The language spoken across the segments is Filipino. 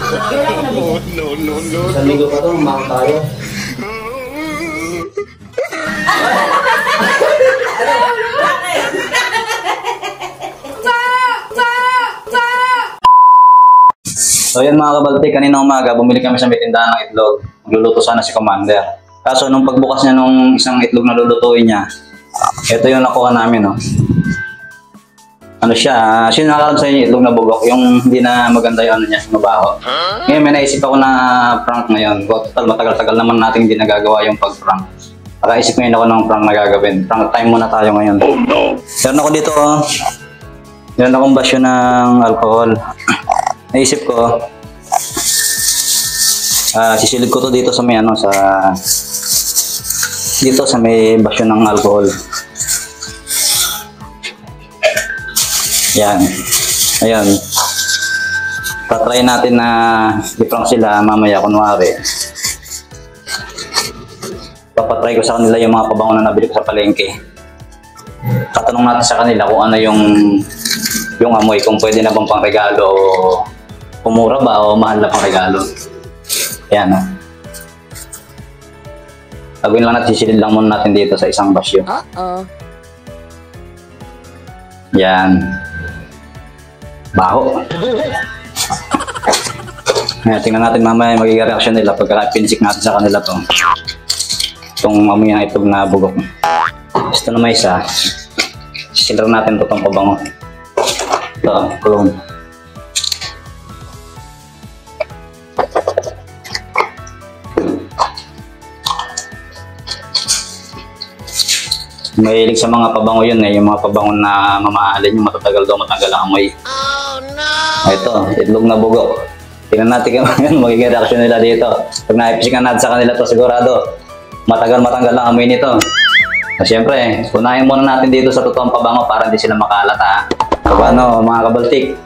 No. Isang linggo pa ito, mahal tayo. So yan mga kabaltik, kanina umaga bumili kami sa may tindahan ng itlog. Magluluto sana si Commander. Kaso nung pagbukas niya nung isang itlog na lulutuin niya, ito yung nakuha namin, no. Ano siya, sinakalam sa inyo itlog na bugok, yung hindi na maganda yung ano niya, mabaho. Ngayon may naisip ako na prank ngayon. Total, matagal-tagal naman natin hindi nagagawa yung pag-prank. Nakaisip ngayon ako ng prank na gagawin. Prank time muna tayo ngayon. Meron ako dito, meron akong basyo ng alcohol. Naisip ko, sisilid ko to dito sa may ano, dito sa may basyo ng alcohol. Yan. Ayan. Tatry natin na i-prank sila mamaya kunwari. Papatry ko sa kanila yung mga pabango na nabili ko sa palengke. Tatanong natin sa kanila kung ano yung amoy, kung pwede na bang pang regalo o umura ba o mahal na pang regalo. Ayan. Gagawin lang natin, sisilid lang muna natin dito sa isang basyo. Yan. Baho. Ngayon, tingnan natin mamaya yung magiging reaction nila pagka-pinsik natin sa kanila to. Itong amoy ng itlog na bugok. Ito na may isa. Sisilid natin itong pabango. Ito, kulong. Mahilig sa mga pabango yun yung mga pabango na mamahalin yung matatagal daw matanggal ang amoy. Oh no! Ito, itlog na bugok. Tingnan natin kung magiging reaction nila dito. Pag naipisikan natin sa kanila to, sigurado matagal matanggal ang amoy nito. So, siyempre, unahin muna natin dito sa totoong pabango para hindi sila makalata. So, ano, mga kabaltik,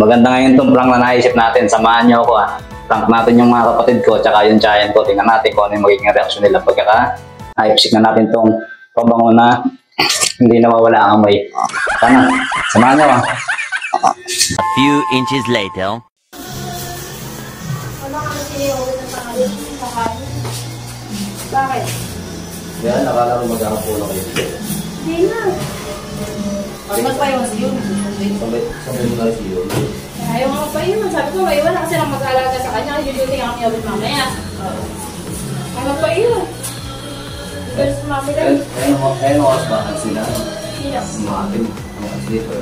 maganda ngayon itong prank na naisip natin. Samahan niyo ako Prank natin yung mga kapatid ko tsaka yung giant ko. Tingnan natin kung ano yung magiging reaction nila pagka naipsik na natin itong pabango na hindi nawawala ang amoy. Sana, samahan niyo A few inches later. Bakit? Yan, nakala ko magkakapuno kayo. Hindi na. Pag magpayawas yun. Sabi mo na siyo. Ayaw nga magpayawas. Sabi ko, maiwan kasi lang mag-alaga sa kanya. Yuduting ang kanya ulit mamaya. Ay magpayawas. Pero sa mami lang. Ayun oras ba? Sila? Sila. Umatin. Dito.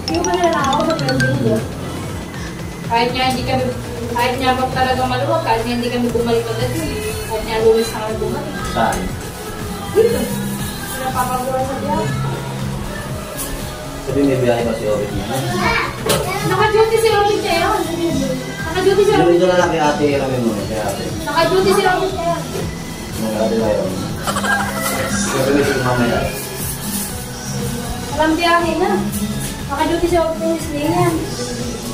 Yung ba nila ako sa pwede yun? Kahit niya pag talaga maluwag, kahit niya hindi kami bumalik ulit yun. Kahit niya lumis na kami bumalik. Saan? Dito. Napapagawa sa diyan. Sabi may biyahe ba si Ovid niya? Naka-duty si Ovid niya yun. Naka-duty si Ovid. Dito na lang kay ate, ilamin mo kay ate. Naka-duty si Ovid niya yun. Nag-ate na yun. Sabi si mamaya. Alam biyahe na. Naka-duty si Ovid niya.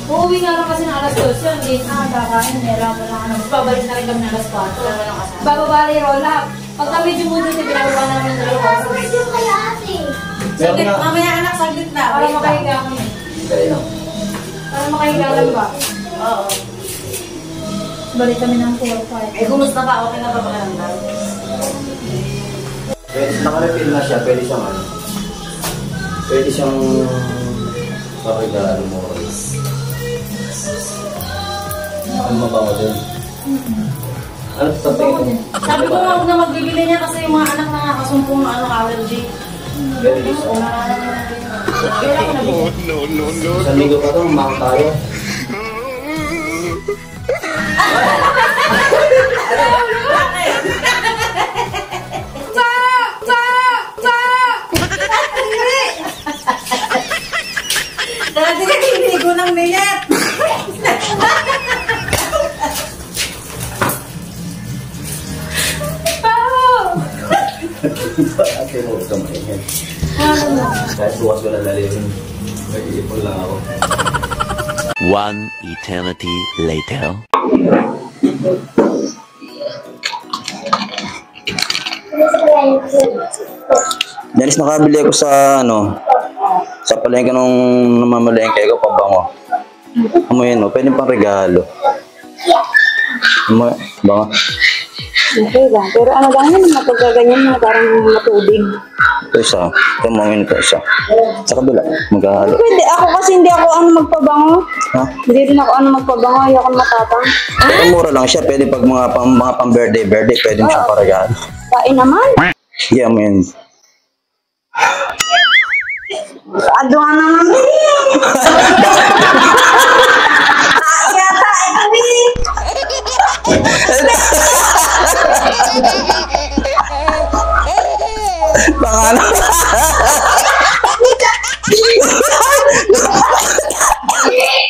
Uuwi nga lang kasi ng alas 2 yun. Hindi na, kakain. Meron ko lang ano. Babalik na rin kami ng alas 4. Bababa rin roll up. Pagka medyo mudo si pinababa namin ng roll up. Saglit, mamaya anak, saglit na. Para makahiga kami. Para makahiga lang ba? Oo. Balik kami ng 4-5. Eh, kumusta ba? Okay na ba pakiramdam? Naka-refill na siya, pwede siyang ano. Pwede siyang papagano mo. Ano mabango din? Ano sa tingin? Sabi ko nga huwag na magbibili niya kasi yung mga anak na nakasumpong allergy. Very easy. No. Isang linggo pa ito, mahal tayo. Dati ka hinigo ng minit. Ate mo, ito maingin. Kahit bukas ko na lalinin. Nag-iipon lang ako. One eternity later. Dalis nakabili ako sa sa palengke nung namamalengke ko pabango. Amoy pwede pang regalo. Baka. Okay lang. Pero ano lang yun, mapagkaganyan na parang matubig. Ito isa. Ito mga minute isa. Sa kabila. Maghahalo. Pwede. Ako kasi hindi ako magpabango. Ha? Hindi rin ako magpabango. Ayoko matatang. Pero mura lang siya. Pwede pag mga pang birthday, pwede mo siyang paragaan. Kain naman. Yeah, man. Ado nga naman. Yata, ito Baka na. Ano ba yan?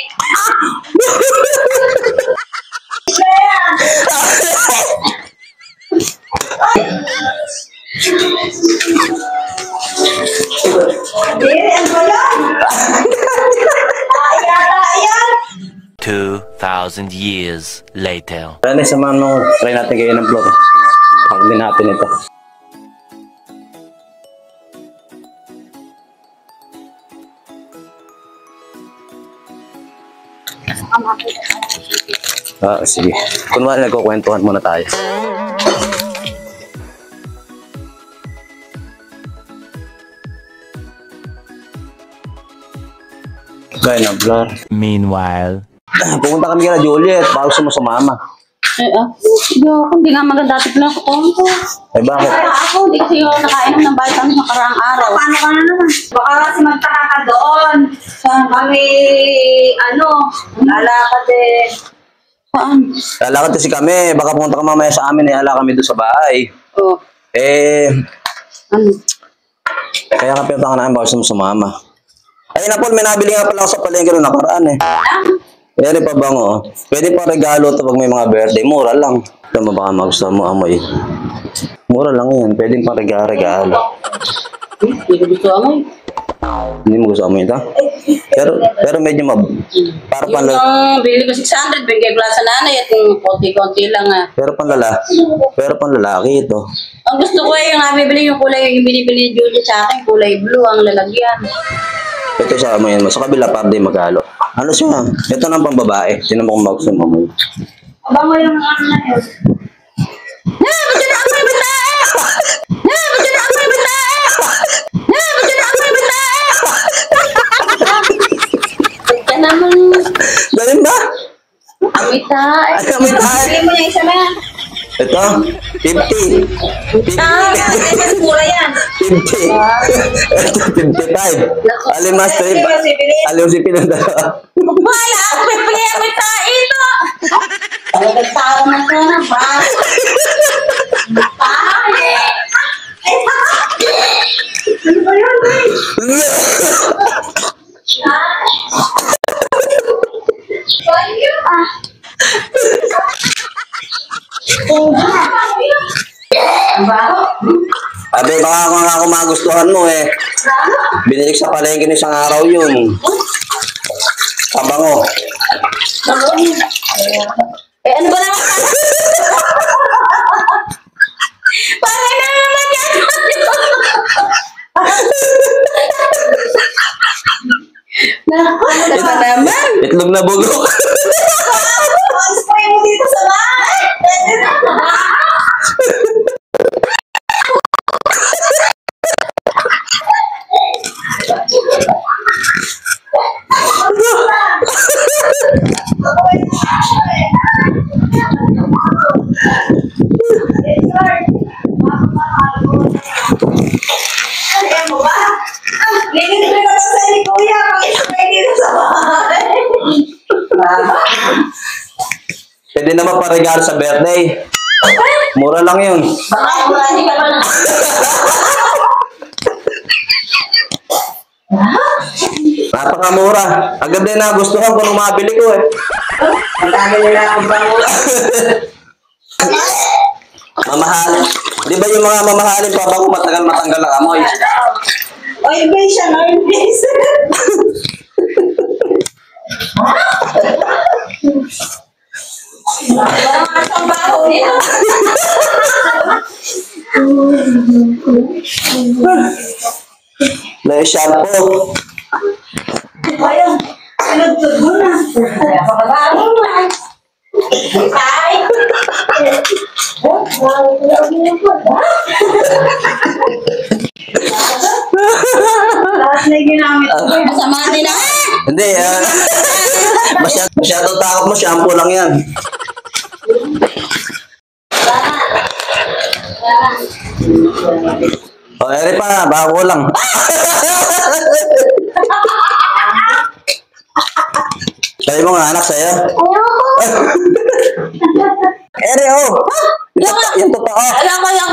Yata, yan. 2,000 years later. Tara na, samahan mo. Try natin kayo ng vlog. Pag din natin ito. Sige. Kunwari nagkukwentuhan muna tayo. Kaya na, blur. Meanwhile, Pumunta kami kina Juliet, bago sumama. Hindi ako, hindi nga maganda dati pala ako konto. Eh bakit? Kaya ako, hindi kasi ako nakainom ng vitamins nakaraang araw. Paano ka na naman? Baka kasi magtaka ka doon. Kami, lalakad eh. Saan? Lalakad kasi kami, baka pumunta ka mamaya sa amin, hala kami doon sa bahay. Oh, ano? Kaya ka pinunta ka namin bago sumama. Ayun na Paul, may nabili nga pala ako sa palengke noong nakaraan eh. Pwede pa bang pwede pa regalo to pag may mga birthday, mura lang. Ito mo baka magustuhan mo amoy. Mura lang yan, pwede pa regalo. Hindi ko gusto amoy. Hindi mo gusto amoy ito? Pero medyo para pang Yung bili ko 600, bigay ko lang sa nanay at yung konti-konti lang pero pang lalaki ito. Ang gusto ko yung bibili yung kulay, yung binibili ni Julie sa akin, kulay blue ang lalagyan. Ito sa amoy mo, sa kabila para di magalo. Ano siya? Ito nang pang babae. Tinan mo kung magustuhan mo amoy. Abango yung ano na yun. Kaya naman, Galing ba? amoy tayo. Ay, amoy tayo. Bili mo yung isa na yan. Ito, 50. 50. Kasi mura yan. 50. Ito, 55. Alin mas trip? Alin si pinanda. Wala, ako pipili amoy tayo ito. Talagang tao na ito na ba? Ano ba yun? Abe, baka ako magustuhan mo eh. Binili sa palengke ng isang araw yun. Kabango. Ano ba naman? Parang na naman yan. Ano ba naman? Itlog na bugok. Spray mo dito sa bahay. Ano ba? Linis ko na sa ni Kuya. Pag-spray dito sa bahay. Pwede naman pa-regalo sa birthday. Mura lang yun. Baka wala di ka pa na. Napakamura. Agad din nagustuhan ko nung mabili ko eh. Ang tagal nila akong bango. Mamahal. Di ba yung mga mamahalin pa bago matanggal ang amoy? Oil base siya, oil base. Parang asang baho nito. Na shampoo. Ayun, sinagtod mo na. Kaya pa babaho na. Tay! Lahat na yung ginamit ko. Masama nila. Hindi, masyado takot mo, shampoo lang yan. O, eri pa, baka kulang. Sabi mo nga, anak sa'yo. Ayoko. Eri, oh! Yung totoo. Ayoko.